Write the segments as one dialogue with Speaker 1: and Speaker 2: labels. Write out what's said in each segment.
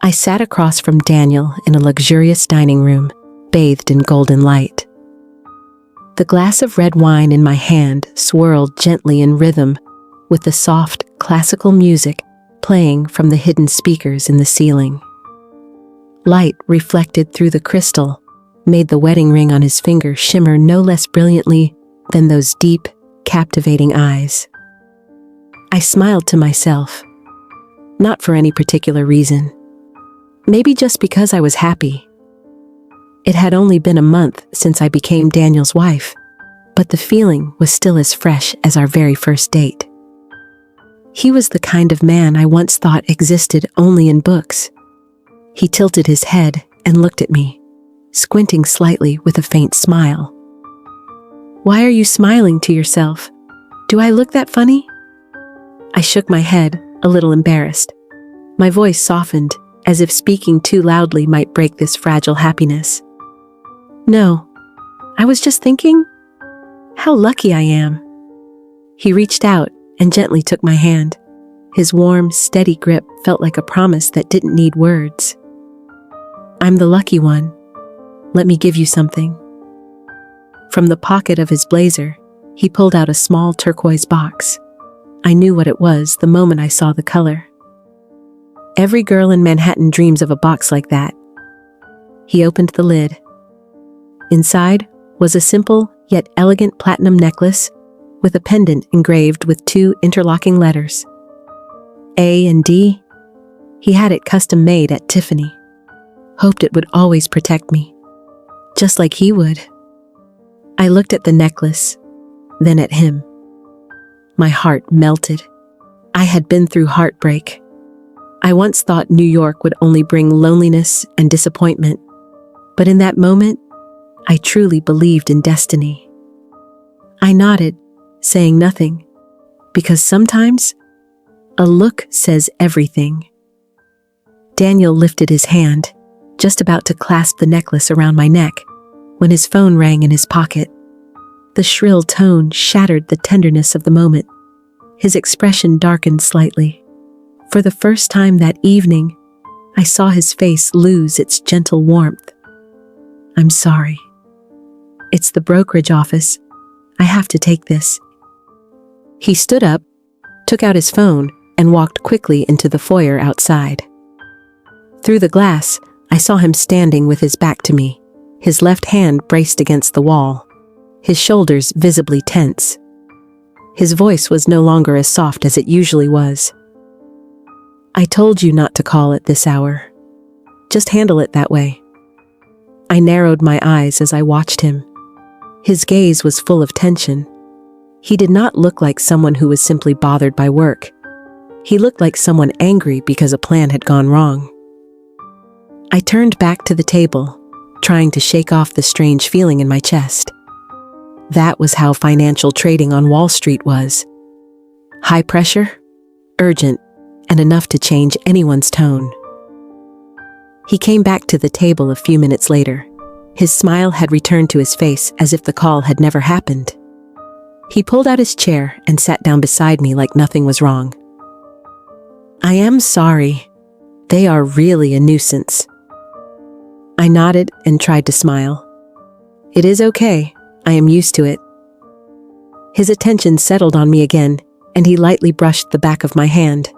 Speaker 1: I sat across from Daniel in a luxurious dining room, bathed in golden light. The glass of red wine in my hand swirled gently in rhythm with the soft, classical music playing from the hidden speakers in the ceiling. Light reflected through the crystal made the wedding ring on his finger shimmer no less brilliantly than those deep, captivating eyes. I smiled to myself, not for any particular reason. Maybe just because I was happy. It had only been a month since I became Daniel's wife, but the feeling was still as fresh as our very first date. He was the kind of man I once thought existed only in books. He tilted his head and looked at me, squinting slightly with a faint smile. "Why are you smiling to yourself? Do I look that funny?" I shook my head, a little embarrassed. My voice softened, as if speaking too loudly might break this fragile happiness. "No, I was just thinking, how lucky I am." He reached out and gently took my hand. His warm, steady grip felt like a promise that didn't need words. "I'm the lucky one. Let me give you something." From the pocket of his blazer, he pulled out a small turquoise box. I knew what it was the moment I saw the color. Every girl in Manhattan dreams of a box like that. He opened the lid. Inside was a simple yet elegant platinum necklace with a pendant engraved with 2 interlocking letters, A and D. He had it custom made at Tiffany. Hoped it would always protect me, just like he would. I looked at the necklace, then at him. My heart melted. I had been through heartbreak. I once thought New York would only bring loneliness and disappointment, but in that moment, I truly believed in destiny. I nodded, saying nothing, because sometimes a look says everything. Daniel lifted his hand, just about to clasp the necklace around my neck, when his phone rang in his pocket. The shrill tone shattered the tenderness of the moment. His expression darkened slightly. For the first time that evening, I saw his face lose its gentle warmth. "I'm sorry. It's the brokerage office. I have to take this." He stood up, took out his phone, and walked quickly into the foyer outside. Through the glass, I saw him standing with his back to me, his left hand braced against the wall, his shoulders visibly tense. His voice was no longer as soft as it usually was. "I told you not to call at this hour. Just handle it that way." I narrowed my eyes as I watched him. His gaze was full of tension. He did not look like someone who was simply bothered by work. He looked like someone angry because a plan had gone wrong. I turned back to the table, trying to shake off the strange feeling in my chest. That was how financial trading on Wall Street was. High pressure, urgent, and enough to change anyone's tone. He came back to the table a few minutes later. His smile had returned to his face as if the call had never happened. He pulled out his chair and sat down beside me like nothing was wrong. "I am sorry. They are really a nuisance." I nodded and tried to smile. "It is okay. I am used to it." His attention settled on me again, and he lightly brushed the back of my hand.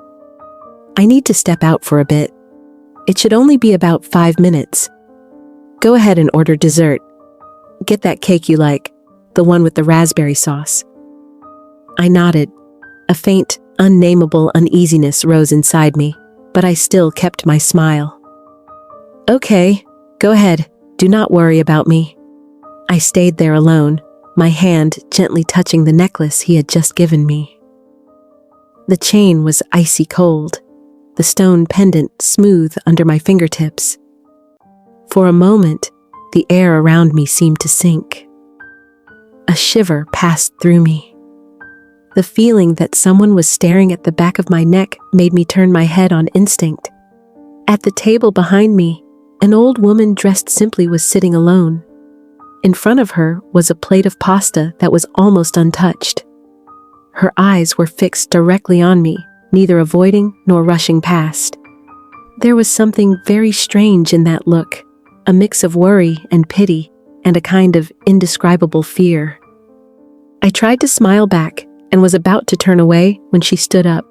Speaker 1: "I need to step out for a bit. It should only be about 5 minutes. Go ahead and order dessert. Get that cake you like, the one with the raspberry sauce." I nodded. A faint, unnameable uneasiness rose inside me, but I still kept my smile. "Okay, go ahead. Do not worry about me." I stayed there alone, my hand gently touching the necklace he had just given me. The chain was icy cold, the stone pendant smooth under my fingertips. For a moment, the air around me seemed to sink. A shiver passed through me. The feeling that someone was staring at the back of my neck made me turn my head on instinct. At the table behind me, an old woman dressed simply was sitting alone. In front of her was a plate of pasta that was almost untouched. Her eyes were fixed directly on me, neither avoiding nor rushing past. There was something very strange in that look, a mix of worry and pity, and a kind of indescribable fear. I tried to smile back and was about to turn away when she stood up.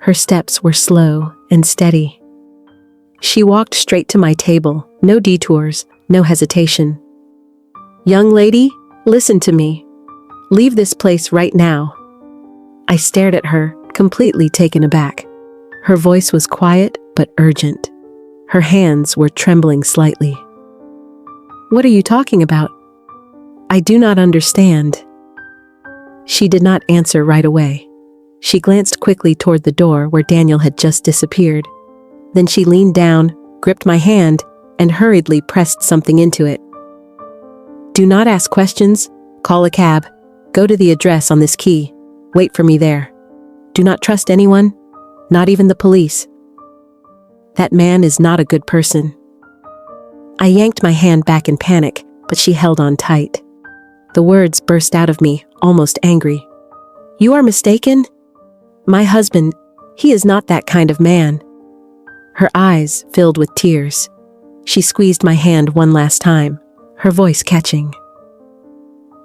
Speaker 1: Her steps were slow and steady. She walked straight to my table, no detours, no hesitation. "Young lady, listen to me. Leave this place right now." I stared at her, completely taken aback. Her voice was quiet but urgent. Her hands were trembling slightly. "What are you talking about? I do not understand." She did not answer right away. She glanced quickly toward the door where Daniel had just disappeared. Then she leaned down, gripped my hand, and hurriedly pressed something into it. "Do not ask questions. Call a cab. Go to the address on this key. Wait for me there. Do not trust anyone, not even the police. That man is not a good person." I yanked my hand back in panic, but she held on tight. The words burst out of me, almost angry. "You are mistaken? My husband, he is not that kind of man." Her eyes filled with tears. She squeezed my hand one last time, her voice catching.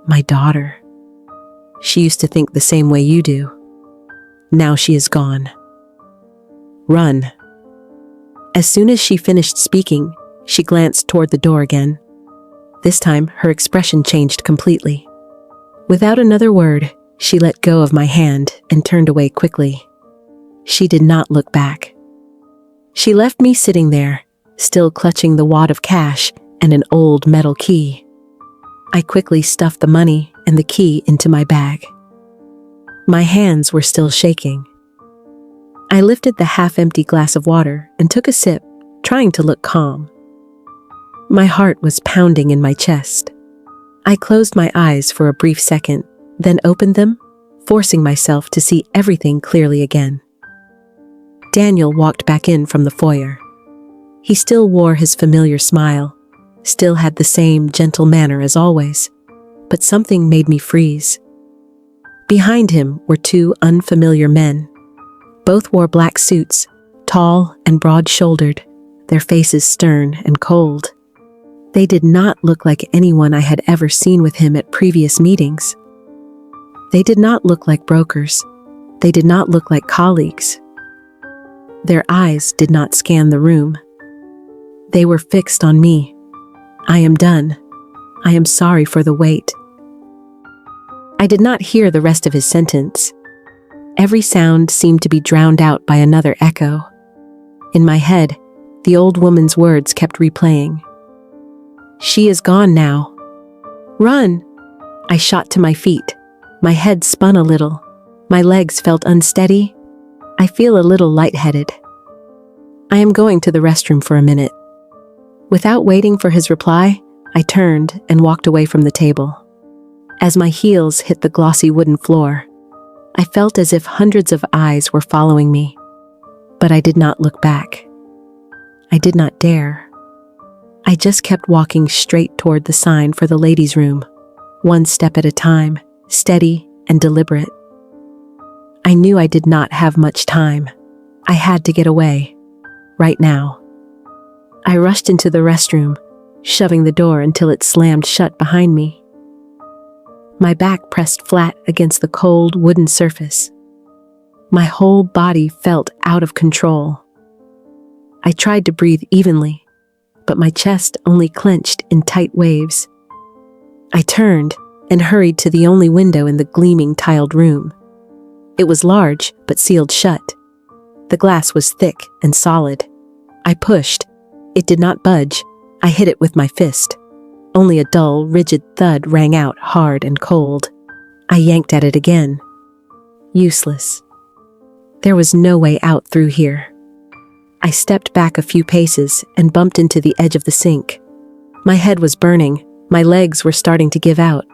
Speaker 1: "My daughter. She used to think the same way you do. Now she is gone. Run." As soon as she finished speaking, she glanced toward the door again. This time, her expression changed completely. Without another word, she let go of my hand and turned away quickly. She did not look back. She left me sitting there, still clutching the wad of cash and an old metal key. I quickly stuffed the money and the key into my bag. My hands were still shaking. I lifted the half-empty glass of water and took a sip, trying to look calm. My heart was pounding in my chest. I closed my eyes for a brief second, then opened them, forcing myself to see everything clearly again. Daniel walked back in from the foyer. He still wore his familiar smile, still had the same gentle manner as always, but something made me freeze. Behind him were two unfamiliar men. Both wore black suits, tall and broad-shouldered, their faces stern and cold. They did not look like anyone I had ever seen with him at previous meetings. They did not look like brokers. They did not look like colleagues. Their eyes did not scan the room. They were fixed on me. "I am done. I am sorry for the wait." I did not hear the rest of his sentence. Every sound seemed to be drowned out by another echo. In my head, the old woman's words kept replaying. "She is gone now. Run!" I shot to my feet. My head spun a little. My legs felt unsteady. I feel a little lightheaded. "I am going to the restroom for a minute." Without waiting for his reply, I turned and walked away from the table. As my heels hit the glossy wooden floor, I felt as if hundreds of eyes were following me. But I did not look back. I did not dare. I just kept walking straight toward the sign for the ladies' room, one step at a time, steady and deliberate. I knew I did not have much time. I had to get away. Right now. I rushed into the restroom, shoving the door until it slammed shut behind me. My back pressed flat against the cold wooden surface. My whole body felt out of control. I tried to breathe evenly, but my chest only clenched in tight waves. I turned and hurried to the only window in the gleaming tiled room. It was large, but sealed shut. The glass was thick and solid. I pushed. It did not budge. I hit it with my fist. Only a dull, rigid thud rang out hard and cold. I yanked at it again. Useless. There was no way out through here. I stepped back a few paces and bumped into the edge of the sink. My head was burning. My legs were starting to give out.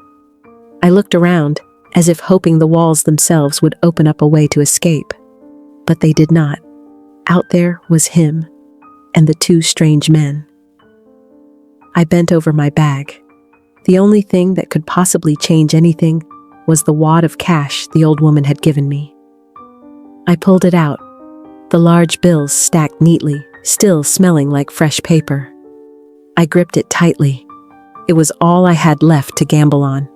Speaker 1: I looked around, as if hoping the walls themselves would open up a way to escape. But they did not. Out there was him, and the two strange men. I bent over my bag. The only thing that could possibly change anything was the wad of cash the old woman had given me. I pulled it out, the large bills stacked neatly, still smelling like fresh paper. I gripped it tightly. It was all I had left to gamble on.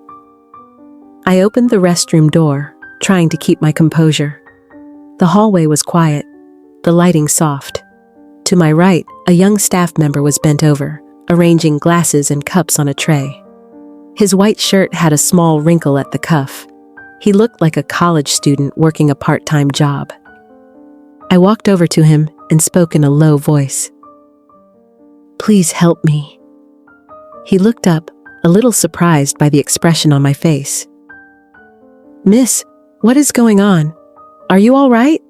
Speaker 1: I opened the restroom door, trying to keep my composure. The hallway was quiet, the lighting soft. To my right, a young staff member was bent over, arranging glasses and cups on a tray. His white shirt had a small wrinkle at the cuff. He looked like a college student working a part-time job. I walked over to him and spoke in a low voice. "Please help me." He looked up, a little surprised by the expression on my face. "Miss, what is going on? Are you all right?"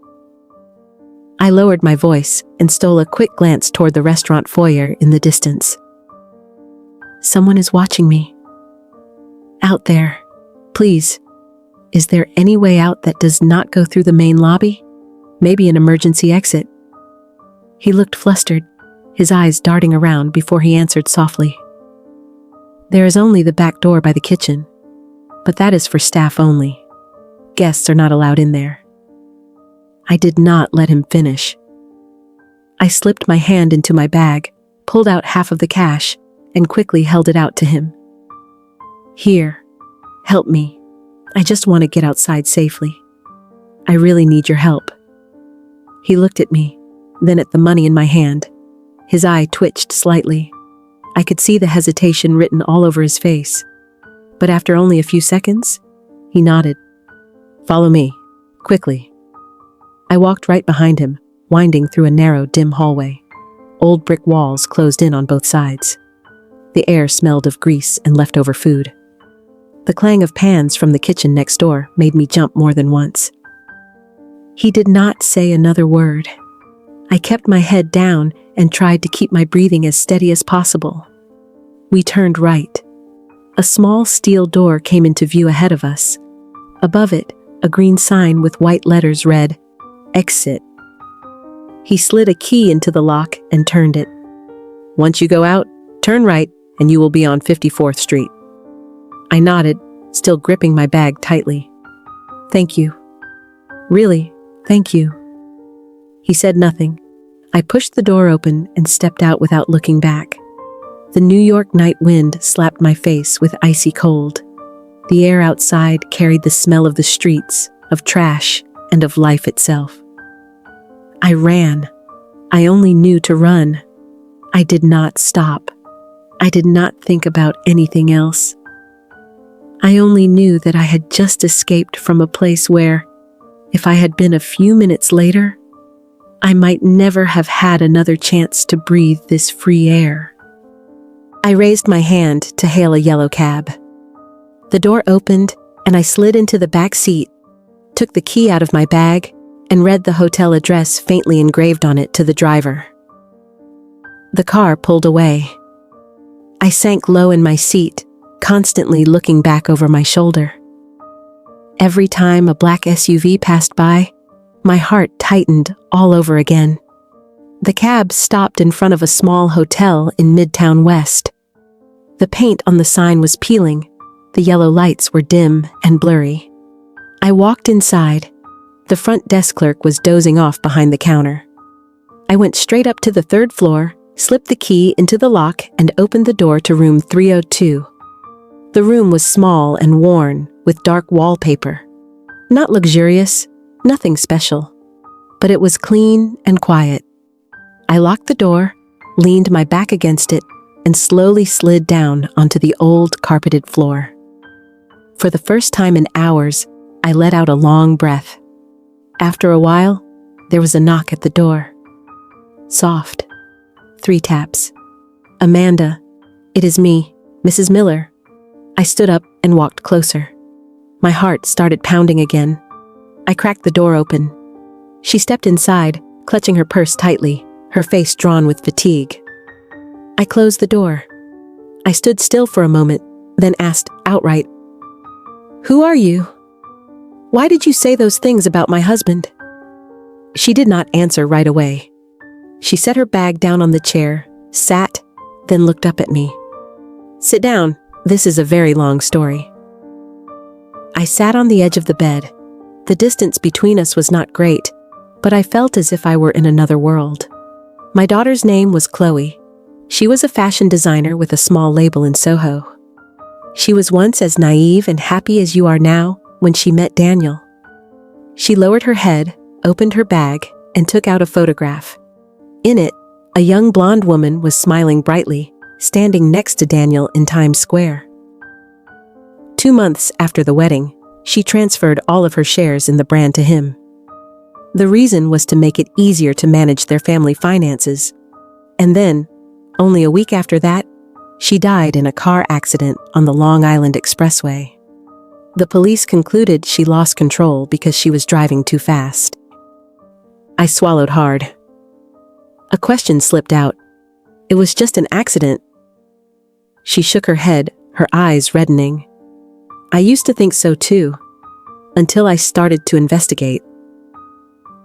Speaker 1: I lowered my voice and stole a quick glance toward the restaurant foyer in the distance. "Someone is watching me. Out there. Please, is there any way out that does not go through the main lobby? Maybe an emergency exit?" He looked flustered, his eyes darting around before he answered softly. "There is only the back door by the kitchen, but that is for staff only. Guests are not allowed in there." I did not let him finish. I slipped my hand into my bag, pulled out half of the cash, and quickly held it out to him. "Here, help me. I just want to get outside safely. I really need your help." He looked at me, then at the money in my hand. His eye twitched slightly. I could see the hesitation written all over his face. But after only a few seconds, he nodded. "Follow me, quickly." I walked right behind him, winding through a narrow, dim hallway. Old brick walls closed in on both sides. The air smelled of grease and leftover food. The clang of pans from the kitchen next door made me jump more than once. He did not say another word. I kept my head down and tried to keep my breathing as steady as possible. We turned right. A small steel door came into view ahead of us. Above it, a green sign with white letters read, "Exit." He slid a key into the lock and turned it. "Once you go out, turn right and you will be on 54th Street. I nodded, still gripping my bag tightly. "Thank you. Really, thank you." He said nothing. I pushed the door open and stepped out without looking back. The New York night wind slapped my face with icy cold. The air outside carried the smell of the streets, of trash, and of life itself. I ran. I only knew to run. I did not stop. I did not think about anything else. I only knew that I had just escaped from a place where, if I had been a few minutes later, I might never have had another chance to breathe this free air. I raised my hand to hail a yellow cab. The door opened, and I slid into the back seat, took the key out of my bag, and read the hotel address faintly engraved on it to the driver. The car pulled away. I sank low in my seat, constantly looking back over my shoulder. Every time a black SUV passed by, my heart tightened all over again. The cab stopped in front of a small hotel in Midtown West. The paint on the sign was peeling. The yellow lights were dim and blurry. I walked inside. The front desk clerk was dozing off behind the counter. I went straight up to the third floor, slipped the key into the lock, and opened the door to room 302. The room was small and worn, with dark wallpaper. Not luxurious, nothing special, but it was clean and quiet. I locked the door, leaned my back against it, and slowly slid down onto the old carpeted floor. For the first time in hours, I let out a long breath. After a while, there was a knock at the door. Soft. 3 taps. "Amanda, it is me, Mrs. Miller." I stood up and walked closer. My heart started pounding again. I cracked the door open. She stepped inside, clutching her purse tightly, her face drawn with fatigue. I closed the door. I stood still for a moment, then asked outright, "Who are you? Why did you say those things about my husband?" She did not answer right away. She set her bag down on the chair, sat, then looked up at me. "Sit down. This is a very long story." I sat on the edge of the bed. The distance between us was not great, but I felt as if I were in another world. My daughter's name was Chloe. She was a fashion designer with a small label in Soho. She was once as naive and happy as you are now when she met Daniel. She lowered her head, opened her bag, and took out a photograph. In it, a young blonde woman was smiling brightly, standing next to Daniel in Times Square. 2 months after the wedding, she transferred all of her shares in the brand to him. The reason was to make it easier to manage their family finances. And then, only a week after that, she died in a car accident on the Long Island Expressway. The police concluded she lost control because she was driving too fast. I swallowed hard. A question slipped out. It was just an accident. She shook her head, her eyes reddening. I used to think so too, until I started to investigate.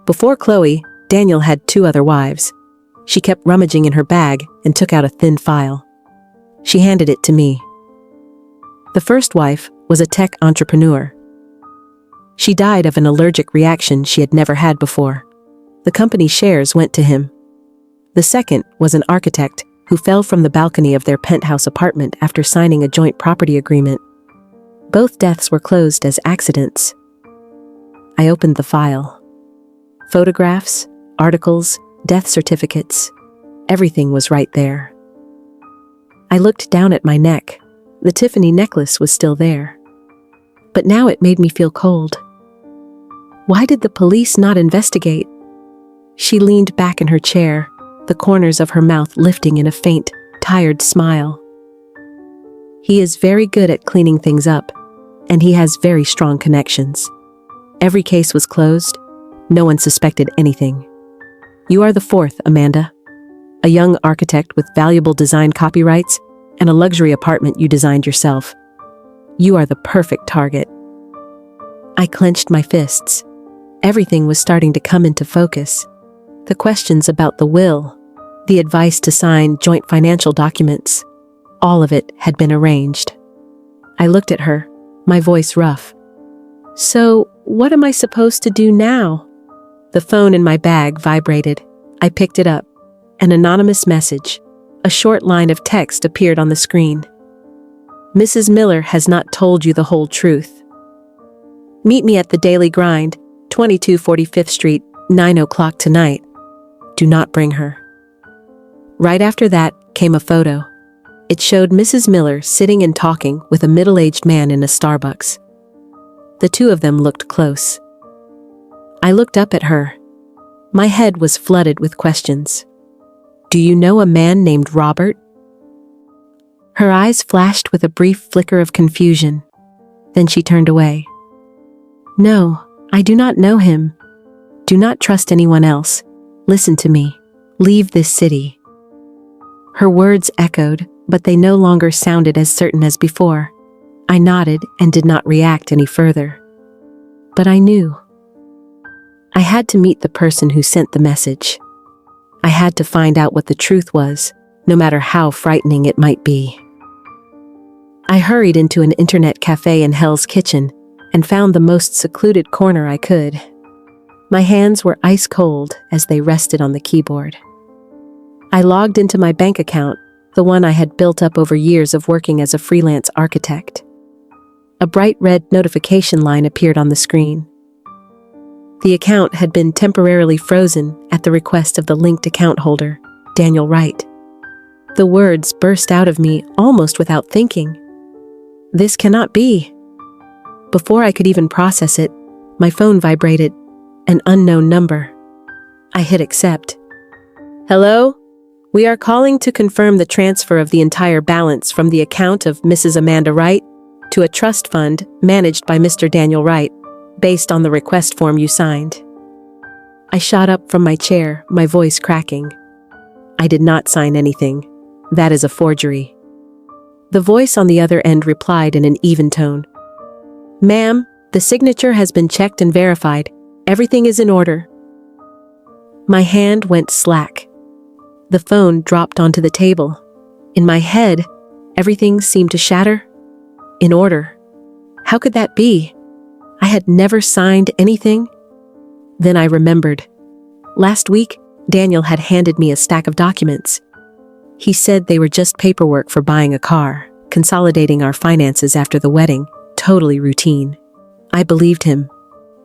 Speaker 1: Before Chloe, Daniel had 2 other wives. She kept rummaging in her bag and took out a thin file. She handed it to me. The first wife was a tech entrepreneur. She died of an allergic reaction she had never had before. The company's shares went to him. The second was an architect who fell from the balcony of their penthouse apartment after signing a joint property agreement. Both deaths were closed as accidents. I opened the file. Photographs, articles, death certificates. Everything was right there. I looked down at my neck. The Tiffany necklace was still there. But now it made me feel cold. Why did the police not investigate? She leaned back in her chair, the corners of her mouth lifting in a faint, tired smile. He is very good at cleaning things up, and he has very strong connections. Every case was closed. No one suspected anything. You are the 4th, Amanda. A young architect with valuable design copyrights and a luxury apartment you designed yourself. You are the perfect target. I clenched my fists. Everything was starting to come into focus. The questions about the will, the advice to sign joint financial documents, all of it had been arranged. I looked at her, my voice rough. So, what am I supposed to do now? The phone in my bag vibrated. I picked it up. An anonymous message. A short line of text appeared on the screen. Mrs. Miller has not told you the whole truth. Meet me at the Daily Grind, 22 45th Street, 9 o'clock tonight. Do not bring her. Right after that came a photo. It showed Mrs. Miller sitting and talking with a middle-aged man in a Starbucks. The 2 of them looked close. I looked up at her. My head was flooded with questions. Do you know a man named Robert? Her eyes flashed with a brief flicker of confusion. Then she turned away. No, I do not know him. Do not trust anyone else. Listen to me. Leave this city. Her words echoed, but they no longer sounded as certain as before. I nodded and did not react any further. But I knew. I had to meet the person who sent the message. I had to find out what the truth was, no matter how frightening it might be. I hurried into an internet cafe in Hell's Kitchen and found the most secluded corner I could. My hands were ice cold as they rested on the keyboard. I logged into my bank account, the one I had built up over years of working as a freelance architect. A bright red notification line appeared on the screen. The account had been temporarily frozen at the request of the linked account holder, Daniel Wright. The words burst out of me almost without thinking. This cannot be. Before I could even process it, my phone vibrated. An unknown number. I hit accept. Hello? We are calling to confirm the transfer of the entire balance from the account of Mrs. Amanda Wright to a trust fund managed by Mr. Daniel Wright, based on the request form you signed. I shot up from my chair, my voice cracking. I did not sign anything. That is a forgery. The voice on the other end replied in an even tone. Ma'am, the signature has been checked and verified. Everything is in order. My hand went slack. The phone dropped onto the table. In my head, everything seemed to shatter. In order. How could that be? I had never signed anything. Then I remembered. Last week, Daniel had handed me a stack of documents. He said they were just paperwork for buying a car, consolidating our finances after the wedding, totally routine. I believed him.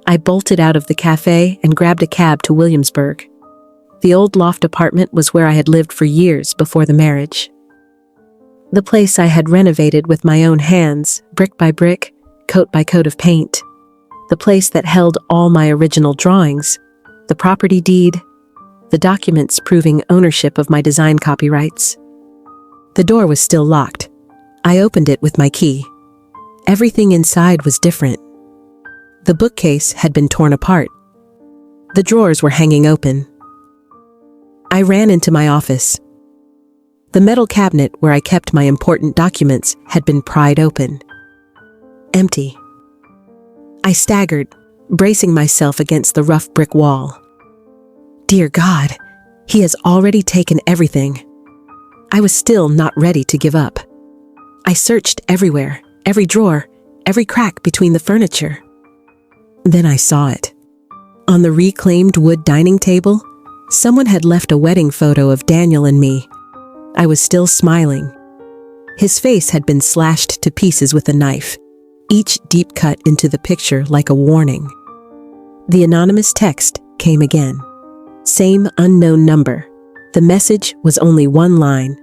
Speaker 1: I bolted out of the cafe and grabbed a cab to Williamsburg. The old loft apartment was where I had lived for years before the marriage. The place I had renovated with my own hands, brick by brick, coat by coat of paint. The place that held all my original drawings, the property deed, the documents proving ownership of my design copyrights. The door was still locked. I opened it with my key. Everything inside was different. The bookcase had been torn apart. The drawers were hanging open. I ran into my office. The metal cabinet where I kept my important documents had been pried open. Empty. I staggered, bracing myself against the rough brick wall. Dear God, he has already taken everything. I was still not ready to give up. I searched everywhere, every drawer, every crack between the furniture. Then I saw it. On the reclaimed wood dining table, someone had left a wedding photo of Daniel and me. I was still smiling. His face had been slashed to pieces with a knife, each deep cut into the picture like a warning. The anonymous text came again. Same unknown number. The message was only one line.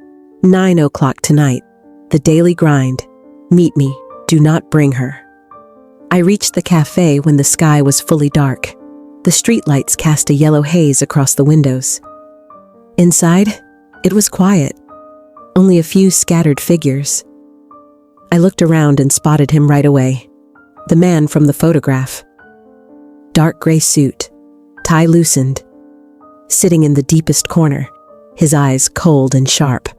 Speaker 1: 9 o'clock tonight. The daily grind. Meet me. Do not bring her. I reached the cafe when the sky was fully dark. The streetlights cast a yellow haze across the windows. Inside, it was quiet. Only a few scattered figures. I looked around and spotted him right away. The man from the photograph. Dark gray suit, tie loosened. Sitting in the deepest corner, his eyes cold and sharp.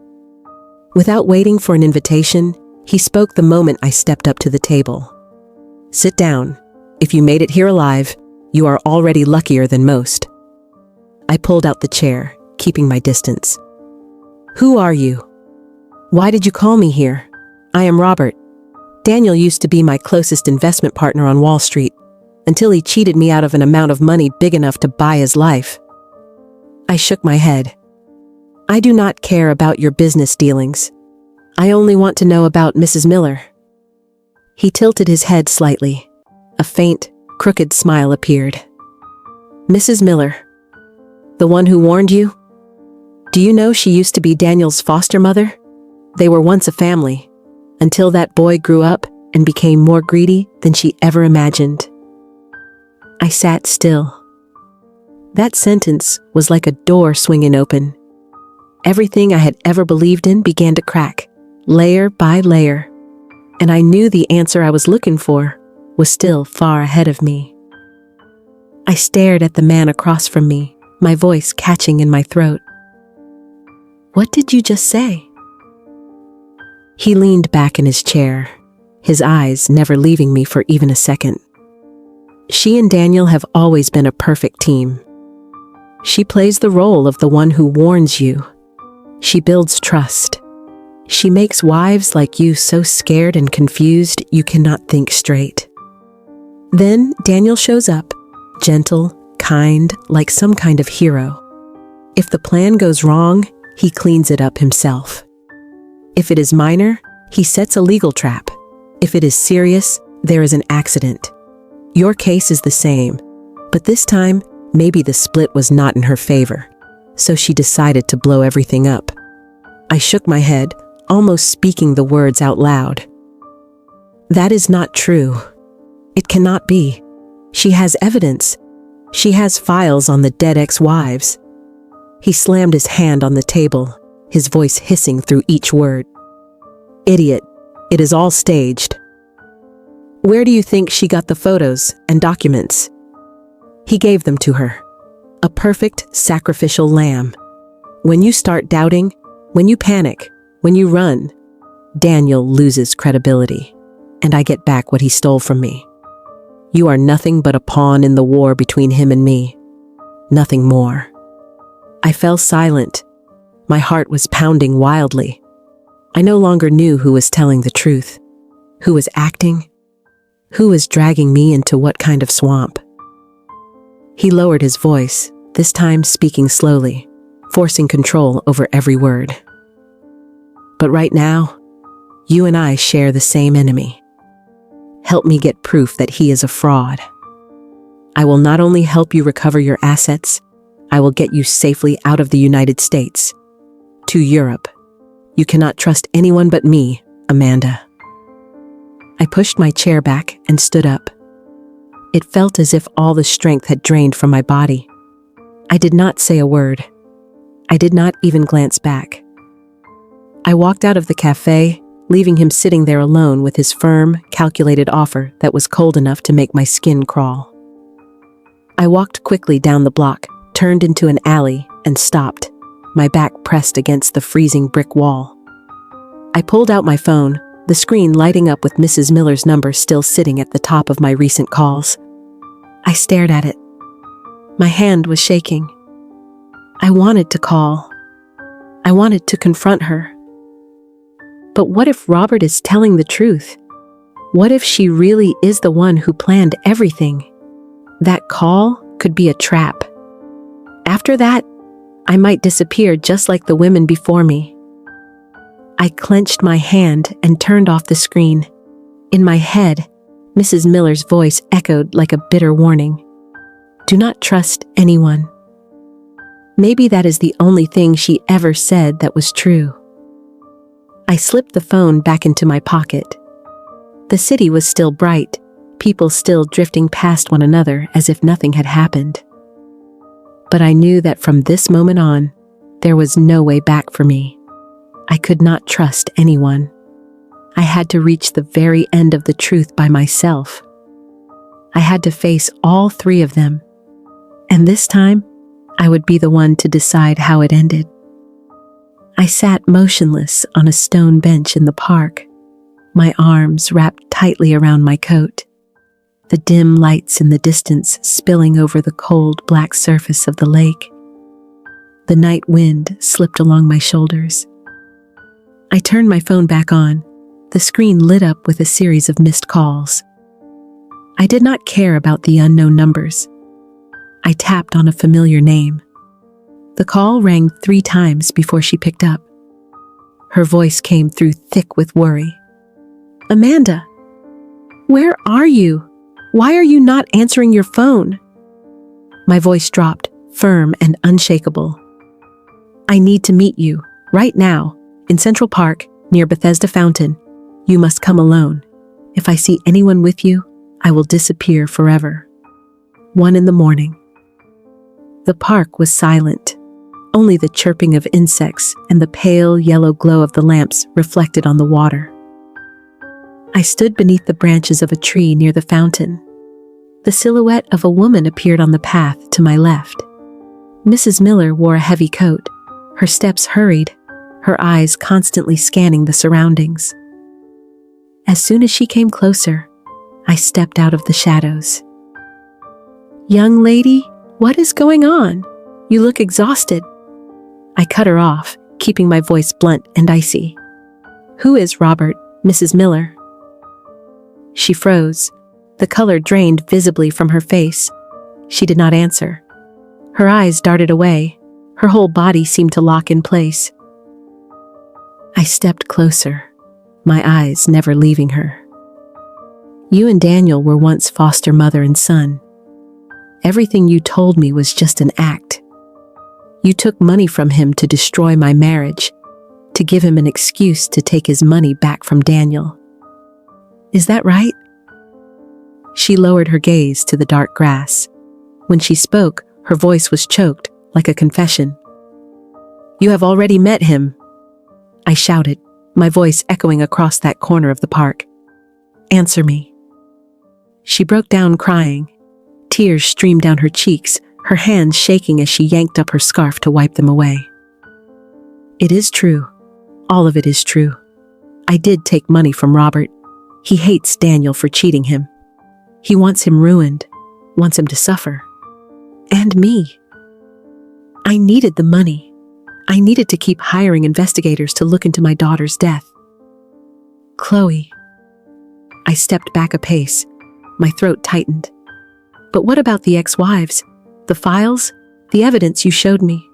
Speaker 1: Without waiting for an invitation, he spoke the moment I stepped up to the table. Sit down. If you made it here alive, you are already luckier than most. I pulled out the chair, keeping my distance. Who are you? Why did you call me here? I am Robert. Daniel used to be my closest investment partner on Wall Street, until he cheated me out of an amount of money big enough to buy his life. I shook my head. I do not care about your business dealings. I only want to know about Mrs. Miller. He tilted his head slightly. A faint, crooked smile appeared. Mrs. Miller. The one who warned you? Do you know she used to be Daniel's foster mother? They were once a family, until that boy grew up and became more greedy than she ever imagined. I sat still. That sentence was like a door swinging open. Everything I had ever believed in began to crack, layer by layer, and I knew the answer I was looking for was still far ahead of me. I stared at the man across from me, my voice catching in my throat. What did you just say? He leaned back in his chair, his eyes never leaving me for even a second. She and Daniel have always been a perfect team. She plays the role of the one who warns you. She builds trust. She makes wives like you so scared and confused you cannot think straight. Then Daniel shows up, gentle, kind, like some kind of hero. If the plan goes wrong, he cleans it up himself. If it is minor, he sets a legal trap. If it is serious, there is an accident. Your case is the same, but this time, maybe the split was not in her favor, so she decided to blow everything up. I shook my head, almost speaking the words out loud. That is not true. It cannot be. She has evidence. She has files on the dead ex-wives. He slammed his hand on the table, his voice hissing through each word. Idiot, it is all staged. Where do you think she got the photos and documents? He gave them to her. A perfect sacrificial lamb. When you start doubting, when you panic, when you run, Daniel loses credibility, and I get back what he stole from me. You are nothing but a pawn in the war between him and me. Nothing more. I fell silent. My heart was pounding wildly. I no longer knew who was telling the truth, who was acting, who was dragging me into what kind of swamp. He lowered his voice, this time speaking slowly, forcing control over every word. But right now, you and I share the same enemy. Help me get proof that he is a fraud. I will not only help you recover your assets, I will get you safely out of the United States. To Europe. You cannot trust anyone but me, Amanda. I pushed my chair back and stood up. It felt as if all the strength had drained from my body. I did not say a word. I did not even glance back. I walked out of the cafe, leaving him sitting there alone with his firm, calculated offer that was cold enough to make my skin crawl. I walked quickly down the block, turned into an alley, and stopped, my back pressed against the freezing brick wall. I pulled out my phone, the screen lighting up with Mrs. Miller's number still sitting at the top of my recent calls. I stared at it. My hand was shaking. I wanted to call. I wanted to confront her. But what if Robert is telling the truth? What if she really is the one who planned everything? That call could be a trap. After that, I might disappear just like the women before me. I clenched my hand and turned off the screen. In my head, Mrs. Miller's voice echoed like a bitter warning. Do not trust anyone. Maybe that is the only thing she ever said that was true. I slipped the phone back into my pocket. The city was still bright, people still drifting past one another as if nothing had happened. But I knew that from this moment on, there was no way back for me. I could not trust anyone. I had to reach the very end of the truth by myself. I had to face all three of them. And this time, I would be the one to decide how it ended. I sat motionless on a stone bench in the park, my arms wrapped tightly around my coat, the dim lights in the distance spilling over the cold black surface of the lake. The night wind slipped along my shoulders. I turned my phone back on, the screen lit up with a series of missed calls. I did not care about the unknown numbers. I tapped on a familiar name. The call rang 3 times before she picked up. Her voice came through thick with worry. Amanda, where are you? Why are you not answering your phone? My voice dropped, firm and unshakable. I need to meet you, right now, in Central Park, near Bethesda Fountain. You must come alone. If I see anyone with you, I will disappear forever. 1 a.m. The park was silent. Only the chirping of insects and the pale yellow glow of the lamps reflected on the water. I stood beneath the branches of a tree near the fountain. The silhouette of a woman appeared on the path to my left. Mrs. Miller wore a heavy coat. Her steps hurried, her eyes constantly scanning the surroundings. As soon as she came closer, I stepped out of the shadows. Young lady, what is going on? You look exhausted. I cut her off, keeping my voice blunt and icy. Who is Robert, Mrs. Miller? She froze. The color drained visibly from her face. She did not answer. Her eyes darted away. Her whole body seemed to lock in place. I stepped closer, my eyes never leaving her. You and Daniel were once foster mother and son. Everything you told me was just an act. You took money from him to destroy my marriage, to give him an excuse to take his money back from Daniel. Is that right? She lowered her gaze to the dark grass. When she spoke, her voice was choked, like a confession. You have already met him, I shouted, my voice echoing across that corner of the park. Answer me. She broke down crying. Tears streamed down her cheeks, her hands shaking as she yanked up her scarf to wipe them away. It is true. All of it is true. I did take money from Robert. He hates Daniel for cheating him. He wants him ruined, wants him to suffer. And me. I needed the money. I needed to keep hiring investigators to look into my daughter's death. Chloe. I stepped back a pace. My throat tightened. But what about the ex-wives? The files? The evidence you showed me."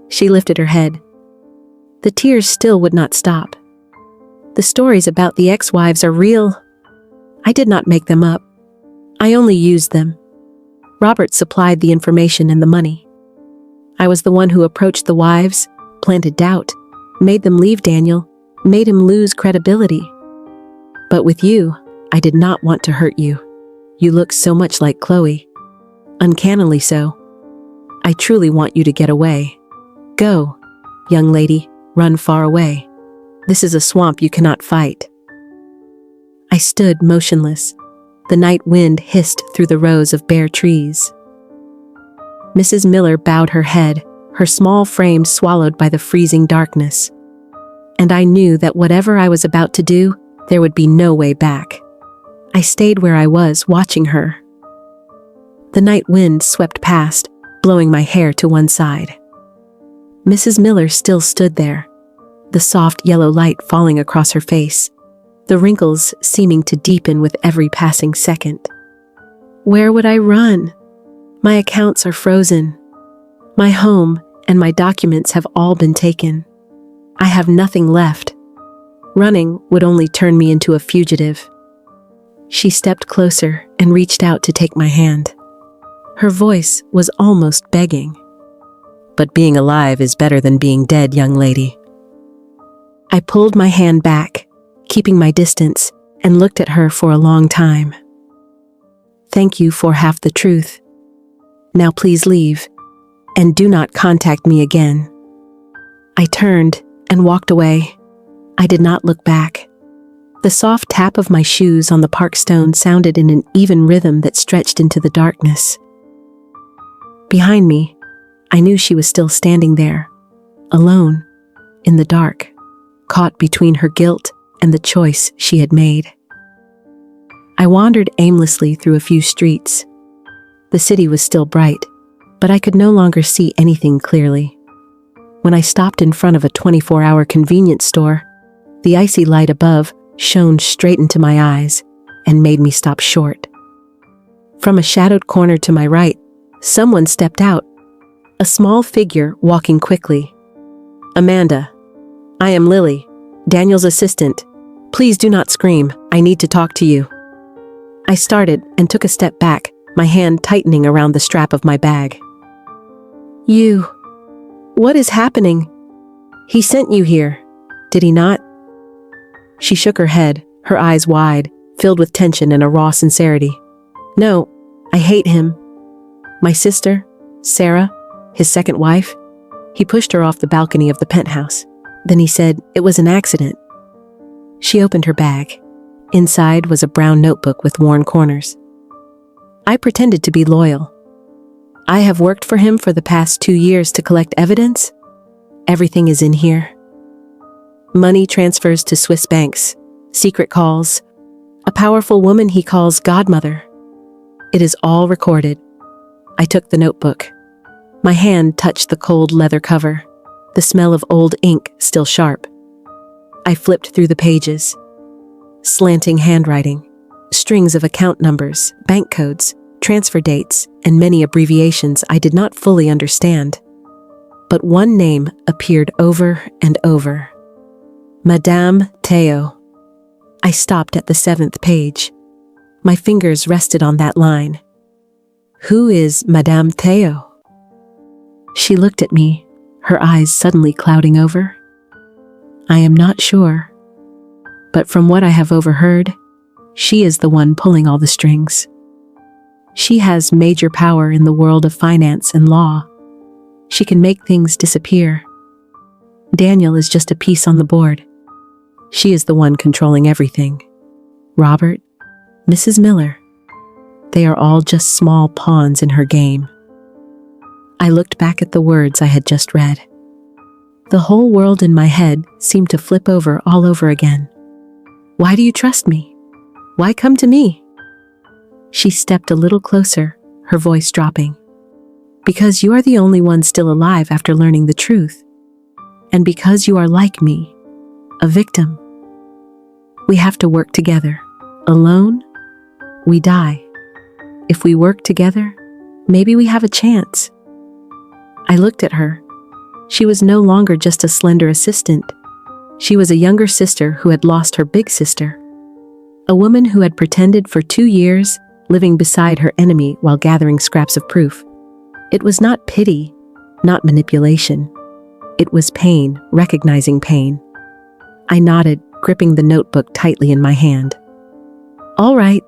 Speaker 1: She lifted her head. The tears still would not stop. "The stories about the ex-wives are real. I did not make them up. I only used them. Robert supplied the information and the money. I was the one who approached the wives, planted doubt, made them leave Daniel, made him lose credibility. But with you, I did not want to hurt you. You look so much like Chloe. Uncannily so. I truly want you to get away. Go, young lady, run far away. This is a swamp you cannot fight." I stood motionless. The night wind hissed through the rows of bare trees. Mrs. Miller bowed her head, her small frame swallowed by the freezing darkness. And I knew that whatever I was about to do, there would be no way back. I stayed where I was, watching her. The night wind swept past, blowing my hair to one side. Mrs. Miller still stood there, the soft yellow light falling across her face, the wrinkles seeming to deepen with every passing second. Where would I run? My accounts are frozen. My home and my documents have all been taken. I have nothing left. Running would only turn me into a fugitive. She stepped closer and reached out to take my hand. Her voice was almost begging. "But being alive is better than being dead, young lady." I pulled my hand back, keeping my distance, and looked at her for a long time. "Thank you for half the truth. Now please leave, and do not contact me again." I turned and walked away. I did not look back. The soft tap of my shoes on the park stone sounded in an even rhythm that stretched into the darkness. Behind me, I knew she was still standing there, alone, in the dark, caught between her guilt and the choice she had made. I wandered aimlessly through a few streets. The city was still bright, but I could no longer see anything clearly. When I stopped in front of a 24-hour convenience store, the icy light above shone straight into my eyes and made me stop short. From a shadowed corner to my right, someone stepped out, a small figure walking quickly. "Amanda, I am Lily, Daniel's assistant. Please do not scream. I need to talk to you." I started and took a step back, my hand tightening around the strap of my bag. "You... What is happening? He sent you here, did he not?" She shook her head, her eyes wide, filled with tension and a raw sincerity. "No, I hate him. My sister, Sarah, his second wife." He pushed her off the balcony of the penthouse. Then he said it was an accident. She opened her bag. Inside was a brown notebook with worn corners. I pretended to be loyal. "I have worked for him for the past 2 years to collect evidence. Everything is in here. Money transfers to Swiss banks, secret calls, a powerful woman he calls godmother. It is all recorded." I took the notebook. My hand touched the cold leather cover, the smell of old ink still sharp. I flipped through the pages. Slanting handwriting, strings of account numbers, bank codes, transfer dates, and many abbreviations I did not fully understand. But one name appeared over and over. Madame Theo. I stopped at the 7th page. My fingers rested on that line. Who is Madame Theo? She looked at me, her eyes suddenly clouding over. I am not sure. But from what I have overheard, she is the one pulling all the strings. She has major power in the world of finance and law. She can make things disappear. Daniel is just a piece on the board. She is the one controlling everything. Robert, Mrs. Miller, they are all just small pawns in her game. I looked back at the words I had just read. The whole world in my head seemed to flip over all over again. Why do you trust me? Why come to me? She stepped a little closer, her voice dropping. Because you are the only one still alive after learning the truth. And because you are like me, a victim. We have to work together. Alone, we die. If we work together, maybe we have a chance. I looked at her. She was no longer just a slender assistant. She was a younger sister who had lost her big sister. A woman who had pretended for 2 years, living beside her enemy while gathering scraps of proof. It was not pity, not manipulation. It was pain, recognizing pain. I nodded, gripping the notebook tightly in my hand. All right,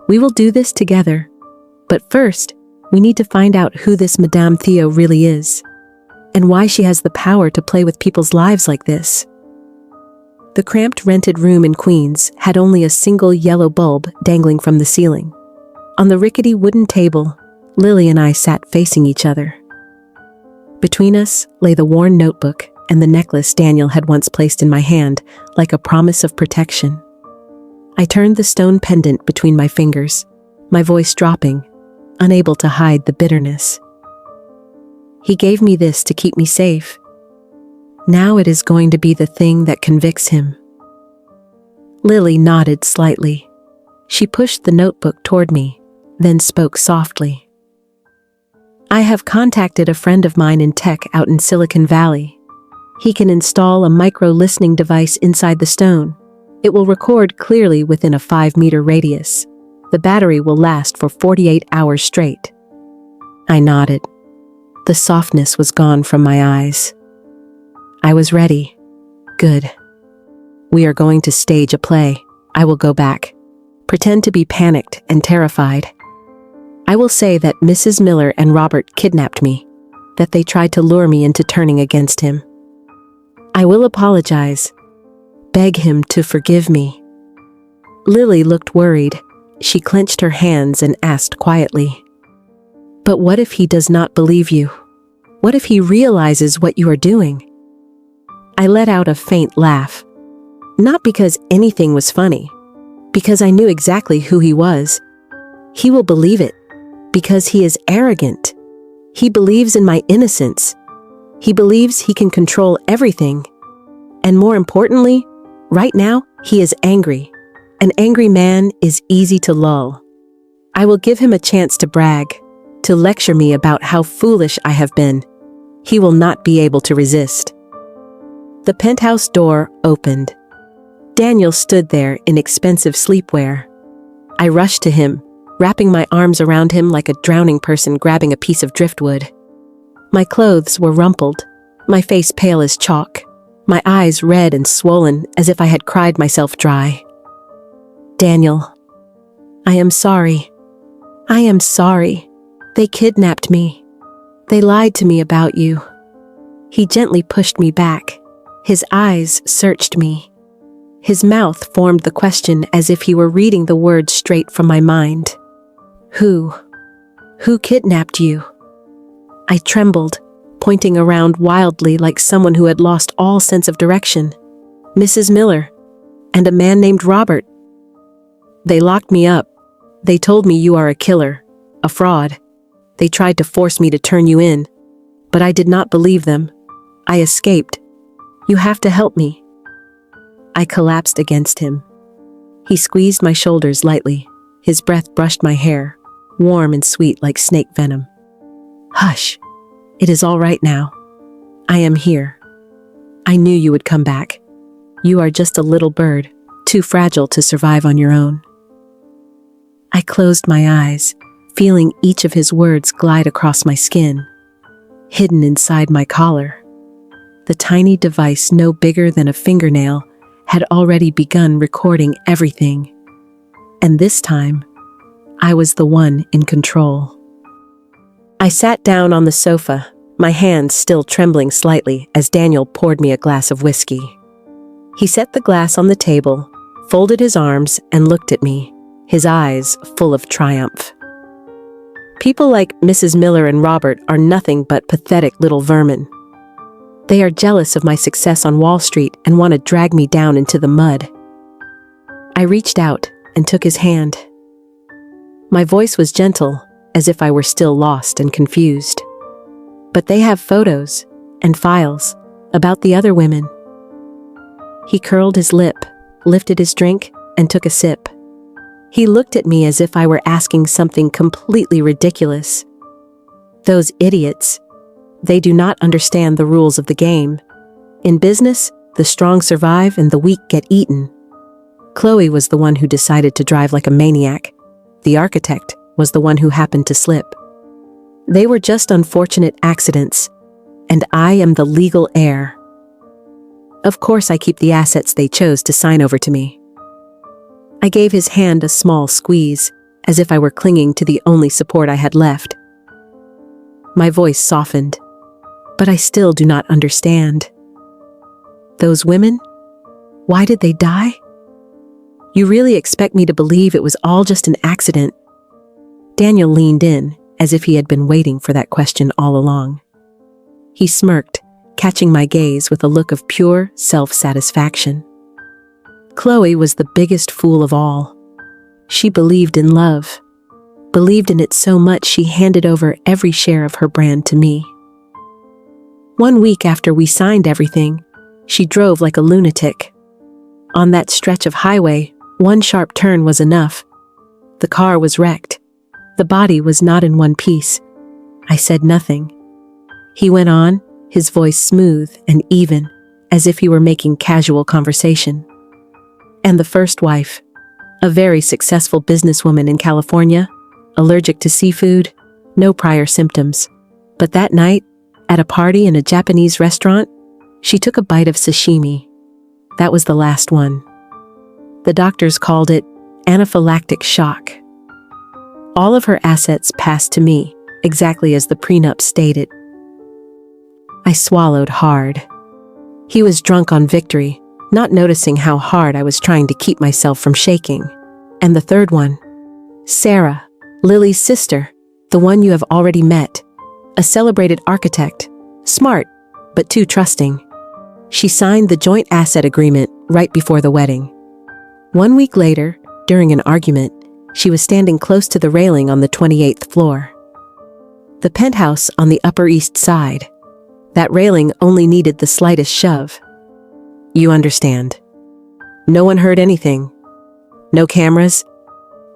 Speaker 1: we will do this together. But first, we need to find out who this Madame Theo really is, and why she has the power to play with people's lives like this. The cramped rented room in Queens had only a single yellow bulb dangling from the ceiling. On the rickety wooden table, Lily and I sat facing each other. Between us lay the worn notebook and the necklace Daniel had once placed in my hand, like a promise of protection. I turned the stone pendant between my fingers, my voice dropping, unable to hide the bitterness. He gave me this to keep me safe. Now it is going to be the thing that convicts him. Lily nodded slightly. She pushed the notebook toward me, then spoke softly. I have contacted a friend of mine in tech out in Silicon Valley. He can install a micro-listening device inside the stone. It will record clearly within a 5-meter radius. The battery will last for 48 hours straight. I nodded. The softness was gone from my eyes. I was ready. Good. We are going to stage a play. I will go back. Pretend to be panicked and terrified. I will say that Mrs. Miller and Robert kidnapped me, that they tried to lure me into turning against him. I will apologize. Beg him to forgive me. Lily looked worried. She clenched her hands and asked quietly, "But what if he does not believe you? What if he realizes what you are doing?" I let out a faint laugh. Not because anything was funny, because I knew exactly who he was. He will believe it, because he is arrogant. He believes in my innocence. He believes he can control everything. And more importantly, right now, he is angry. An angry man is easy to lull. I will give him a chance to brag, to lecture me about how foolish I have been. He will not be able to resist. The penthouse door opened. Daniel stood there in expensive sleepwear. I rushed to him, wrapping my arms around him like a drowning person grabbing a piece of driftwood. My clothes were rumpled, my face pale as chalk, my eyes red and swollen as if I had cried myself dry. Daniel, I am sorry. I am sorry. They kidnapped me. They lied to me about you. He gently pushed me back. His eyes searched me. His mouth formed the question as if he were reading the words straight from my mind. Who kidnapped you? I trembled, pointing around wildly like someone who had lost all sense of direction. Mrs. Miller, and a man named Robert. They locked me up. They told me you are a killer, a fraud. They tried to force me to turn you in, but I did not believe them. I escaped. You have to help me. I collapsed against him. He squeezed my shoulders lightly. His breath brushed my hair, warm and sweet like snake venom. Hush. It is all right now. I am here. I knew you would come back. You are just a little bird, too fragile to survive on your own. I closed my eyes, feeling each of his words glide across my skin, hidden inside my collar. The tiny device, no bigger than a fingernail, had already begun recording everything. And this time, I was the one in control. I sat down on the sofa, my hands still trembling slightly as Daniel poured me a glass of whiskey. He set the glass on the table, folded his arms, and looked at me, his eyes full of triumph. People like Mrs. Miller and Robert are nothing but pathetic little vermin. They are jealous of my success on Wall Street and want to drag me down into the mud. I reached out and took his hand. My voice was gentle, as if I were still lost and confused. But they have photos and files about the other women. He curled his lip, lifted his drink, and took a sip. He looked at me as if I were asking something completely ridiculous. Those idiots. They do not understand the rules of the game. In business, the strong survive and the weak get eaten. Chloe was the one who decided to drive like a maniac. The architect was the one who happened to slip. They were just unfortunate accidents, and I am the legal heir. Of course, I keep the assets they chose to sign over to me. I gave his hand a small squeeze, as if I were clinging to the only support I had left. My voice softened, but I still do not understand. Those women? Why did they die? You really expect me to believe it was all just an accident? Daniel leaned in, as if he had been waiting for that question all along. He smirked, catching my gaze with a look of pure self-satisfaction. Chloe was the biggest fool of all. She believed in love, believed in it so much she handed over every share of her brand to me. 1 week after we signed everything, she drove like a lunatic. On that stretch of highway, one sharp turn was enough. The car was wrecked. The body was not in one piece. I said nothing. He went on, his voice smooth and even, as if he were making casual conversation. And the first wife, a very successful businesswoman in California, allergic to seafood, no prior symptoms. But that night, at a party in a Japanese restaurant, she took a bite of sashimi. That was the last one. The doctors called it anaphylactic shock. All of her assets passed to me, exactly as the prenup stated. I swallowed hard. He was drunk on victory, not noticing how hard I was trying to keep myself from shaking. And the third one, Sarah, Lily's sister, the one you have already met, a celebrated architect, smart, but too trusting. She signed the joint asset agreement right before the wedding. 1 week later, during an argument, she was standing close to the railing on the 28th floor. The penthouse on the Upper East Side. That railing only needed the slightest shove. You understand. No one heard anything. No cameras.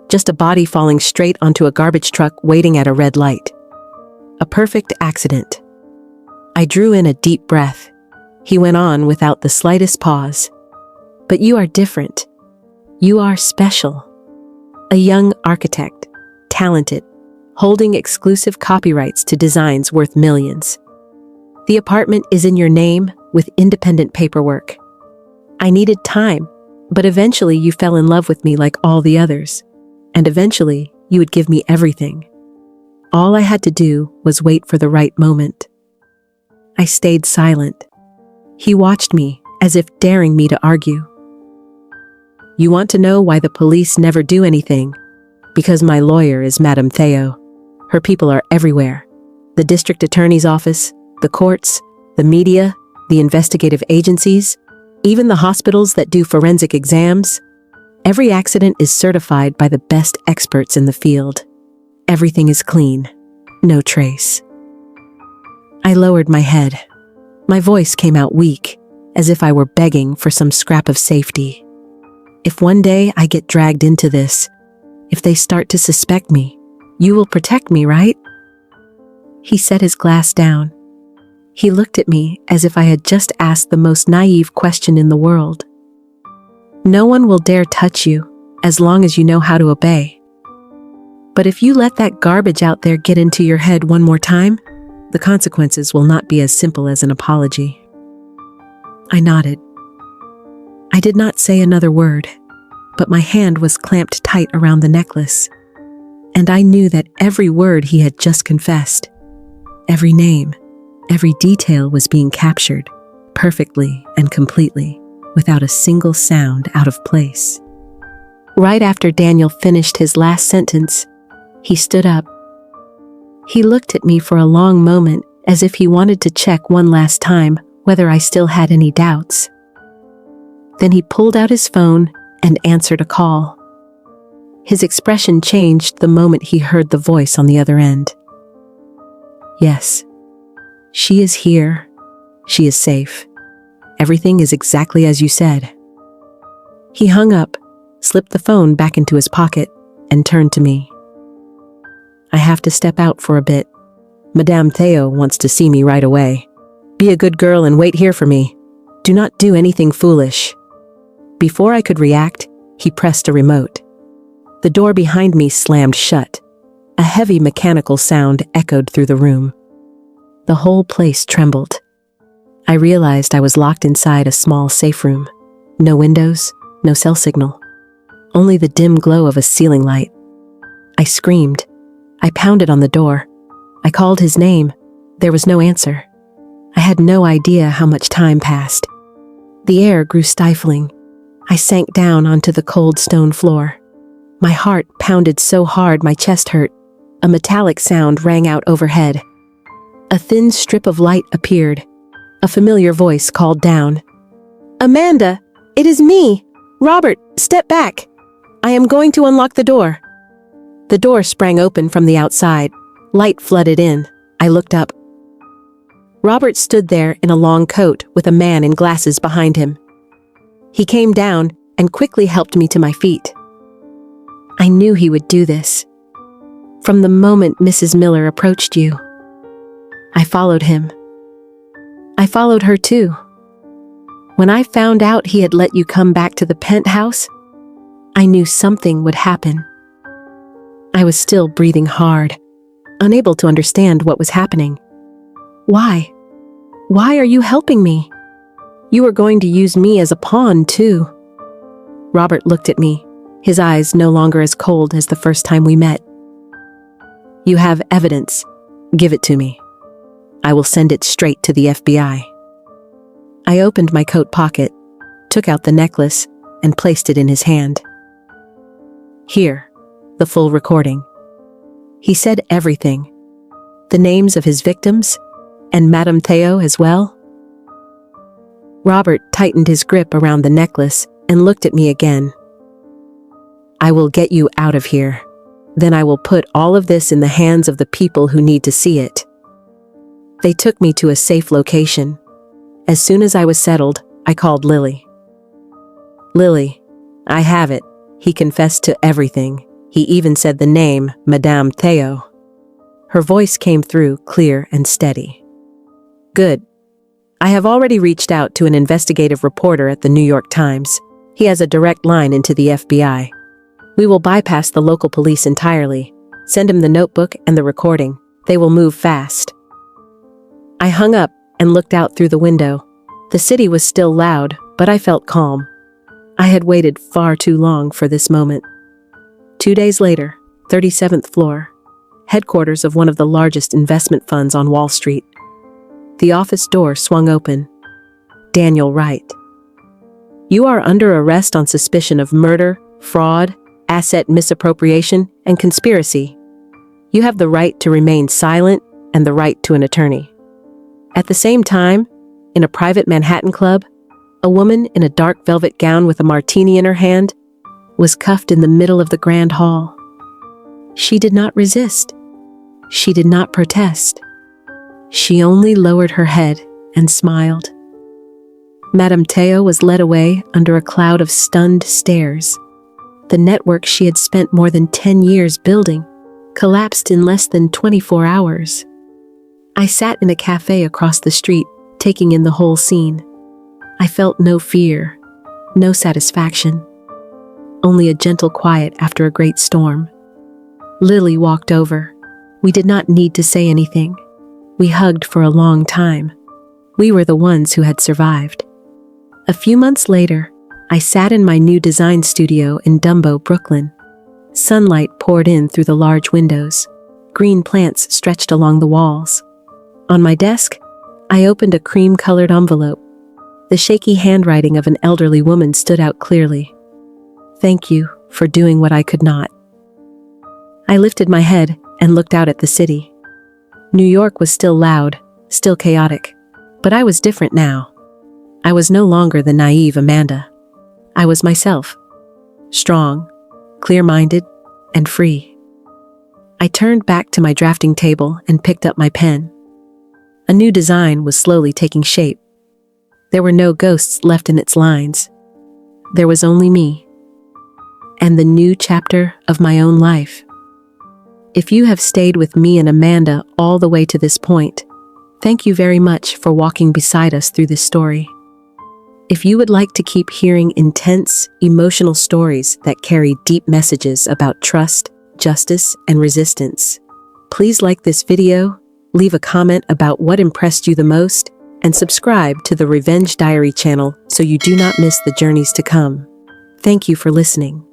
Speaker 1: Just a body falling straight onto a garbage truck waiting at a red light. A perfect accident. I drew in a deep breath. He went on without the slightest pause. But you are different. You are special. A young architect, talented, holding exclusive copyrights to designs worth millions. The apartment is in your name with independent paperwork. I needed time, but eventually you fell in love with me like all the others. And eventually you would give me everything. All I had to do was wait for the right moment. I stayed silent. He watched me as if daring me to argue. You want to know why the police never do anything? Because my lawyer is Madame Theo. Her people are everywhere. The district attorney's office, the courts, the media, the investigative agencies, even the hospitals that do forensic exams. Every accident is certified by the best experts in the field. Everything is clean. No trace. I lowered my head. My voice came out weak, as if I were begging for some scrap of safety. If one day I get dragged into this, if they start to suspect me, you will protect me, right? He set his glass down. He looked at me as if I had just asked the most naive question in the world. No one will dare touch you as long as you know how to obey. But if you let that garbage out there get into your head one more time, the consequences will not be as simple as an apology. I nodded. I did not say another word, but my hand was clamped tight around the necklace, and I knew that every word he had just confessed, every name, every detail was being captured, perfectly and completely, without a single sound out of place. Right after Daniel finished his last sentence, he stood up. He looked at me for a long moment as if he wanted to check one last time whether I still had any doubts. Then he pulled out his phone and answered a call. His expression changed the moment he heard the voice on the other end. Yes, she is here. She is safe. Everything is exactly as you said. He hung up, slipped the phone back into his pocket, and turned to me. I have to step out for a bit. Madame Theo wants to see me right away. Be a good girl and wait here for me. Do not do anything foolish." Before I could react, he pressed a remote. The door behind me slammed shut. A heavy mechanical sound echoed through the room. The whole place trembled. I realized I was locked inside a small safe room. No windows, no cell signal. Only the dim glow of a ceiling light. I screamed. I pounded on the door. I called his name. There was no answer. I had no idea how much time passed. The air grew stifling. I sank down onto the cold stone floor. My heart pounded so hard my chest hurt. A metallic sound rang out overhead. A thin strip of light appeared. A familiar voice called down. "Amanda, it is me. Robert, step back. I am going to unlock the door." The door sprang open from the outside. Light flooded in. I looked up. Robert stood there in a long coat with a man in glasses behind him. He came down and quickly helped me to my feet. I knew he would do this. From the moment Mrs. Miller approached you, I followed him. I followed her too. When I found out he had let you come back to the penthouse, I knew something would happen. I was still breathing hard, unable to understand what was happening. Why? Why are you helping me? You are going to use me as a pawn too. Robert looked at me, his eyes no longer as cold as the first time we met. "You have evidence. Give it to me. I will send it straight to the FBI." I opened my coat pocket, took out the necklace, and placed it in his hand. "Here, the full recording." He said everything. The names of his victims, and Madame Theo as well. Robert tightened his grip around the necklace and looked at me again. "I will get you out of here. Then I will put all of this in the hands of the people who need to see it." They took me to a safe location. As soon as I was settled, I called Lily. "Lily, I have it." He confessed to everything. He even said the name Madame Theo. Her voice came through clear and steady. "Good. I have already reached out to an investigative reporter at the New York Times. He has a direct line into the FBI. We will bypass the local police entirely. Send him the notebook and the recording. They will move fast." I hung up and looked out through the window. The city was still loud, but I felt calm. I had waited far too long for this moment. 2 days later, 37th floor, headquarters of one of the largest investment funds on Wall Street. The office door swung open. Daniel Wright. "You are under arrest on suspicion of murder, fraud, asset misappropriation, and conspiracy. You have the right to remain silent and the right to an attorney." At the same time, in a private Manhattan club, a woman in a dark velvet gown with a martini in her hand was cuffed in the middle of the grand hall. She did not resist. She did not protest. She only lowered her head and smiled. Madame Theo was led away under a cloud of stunned stares. The network she had spent more than 10 years building collapsed in less than 24 hours. I sat in a cafe across the street, taking in the whole scene. I felt no fear, no satisfaction, only a gentle quiet after a great storm. Lily walked over. We did not need to say anything. We hugged for a long time. We were the ones who had survived. A few months later, I sat in my new design studio in Dumbo, Brooklyn. Sunlight poured in through the large windows. Green plants stretched along the walls. On my desk, I opened a cream-colored envelope. The shaky handwriting of an elderly woman stood out clearly. "Thank you for doing what I could not." I lifted my head and looked out at the city. New York was still loud, still chaotic, but I was different now. I was no longer the naive Amanda. I was myself, strong, clear-minded, and free. I turned back to my drafting table and picked up my pen. A new design was slowly taking shape. There were no ghosts left in its lines. There was only me, and the new chapter of my own life. If you have stayed with me and Amanda all the way to this point, thank you very much for walking beside us through this story. If you would like to keep hearing intense, emotional stories that carry deep messages about trust, justice, and resistance, please like this video, leave a comment about what impressed you the most, and subscribe to the Revenge Diary channel so you do not miss the journeys to come. Thank you for listening.